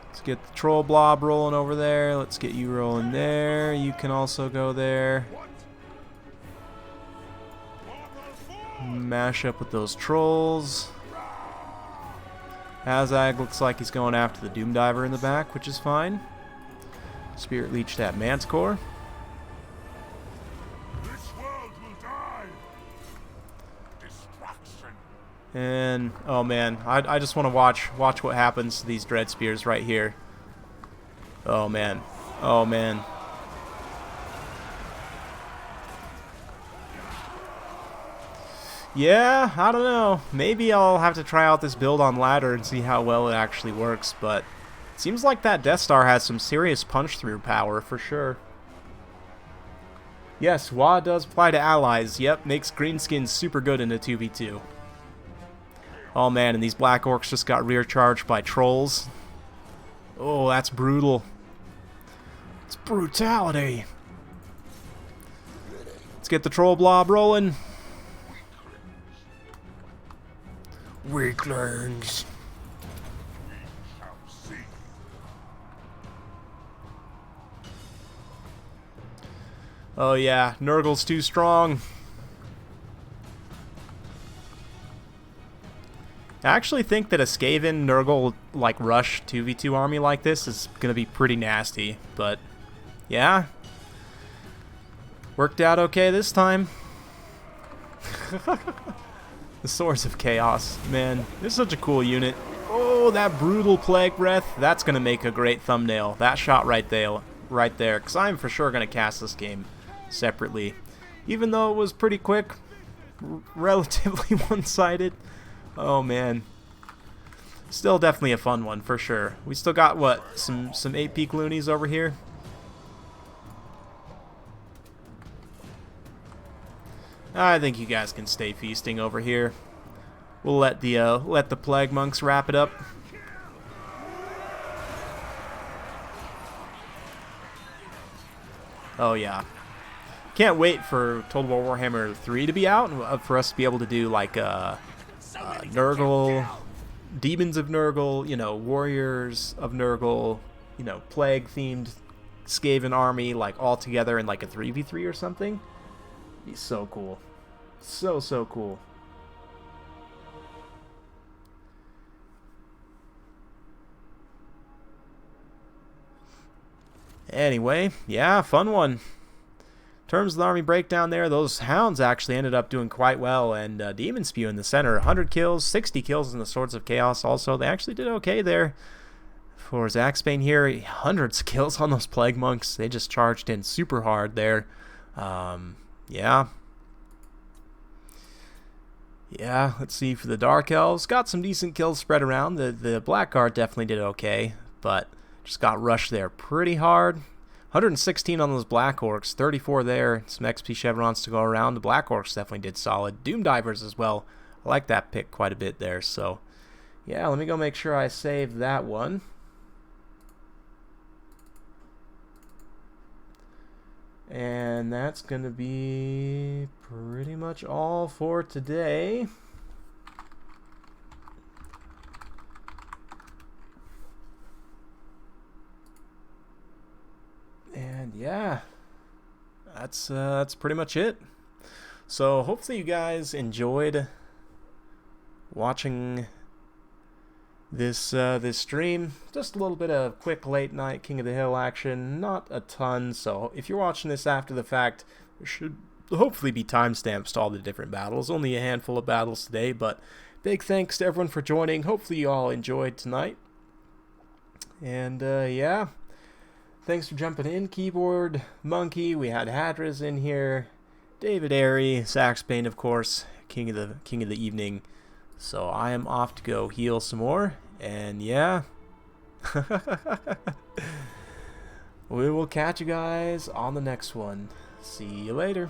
Let's get the troll blob rolling over there. Let's get you rolling there. You can also go there. Mash up with those trolls. Azag looks like he's going after the Doom Diver in the back, which is fine. Spirit Leech that Man's Core. And oh man, I just want to watch what happens to these dread spears right here. Oh man. Oh man. Yeah, I don't know. Maybe I'll have to try out this build on ladder and see how well it actually works, but it seems like that Death Star has some serious punch-through power for sure. Yes, WA does apply to allies. Yep, makes greenskins super good in a 2v2. Oh man, and these Black Orcs just got rear charged by trolls. Oh, that's brutal. It's brutality. Let's get the troll blob rolling. Weaklings. Oh yeah, Nurgle's too strong. I actually think that a Skaven Nurgle like rush 2v2 army like this is gonna be pretty nasty, but yeah. Worked out okay this time. The Swords of Chaos. Man, this is such a cool unit. Oh, that brutal Plague Breath. That's going to make a great thumbnail. That shot right there. Because I'm for sure going to cast this game separately. Even though it was pretty quick. Relatively one-sided. Oh, man. Still definitely a fun one, for sure. We still got, what, some 8-peak loonies over here? I think you guys can stay feasting over here. We'll let the plague monks wrap it up. Oh yeah, can't wait for Total War Warhammer 3 to be out and for us to be able to do like Nurgle, Demons of Nurgle, you know, Warriors of Nurgle, you know, plague themed Skaven army like all together in like a 3v3 or something. He's so cool. So cool. Anyway, yeah, fun one. In terms of the army breakdown there, those hounds actually ended up doing quite well, and Demon Spew in the center, 100 kills, 60 kills in the Swords of Chaos also. They actually did okay there. For Zaxbane here, hundreds of kills on those Plague Monks. They just charged in super hard there. Yeah. Yeah, let's see for the Dark Elves. Got some decent kills spread around. The Blackguard definitely did okay, but just got rushed there pretty hard. 116 on those Black Orcs, 34 there. Some XP chevrons to go around. The Black Orcs definitely did solid. Doom Divers as well. I like that pick quite a bit there. So, yeah, let me go make sure I save that one. And that's going to be pretty much all for today. And yeah, that's pretty much it. So hopefully you guys enjoyed watching this stream. Just a little bit of quick late night King of the Hill action, not a ton. So if you're watching this after the fact, there should hopefully be timestamps to all the different battles. Only a handful of battles today, but big thanks to everyone for joining. Hopefully you all enjoyed tonight. And yeah, thanks for jumping in, Keyboard Monkey. We had Hadras in here, David Airy, Zaxbane, of course, King of the evening. So I am off to go heal some more, and yeah, we will catch you guys on the next one. See you later.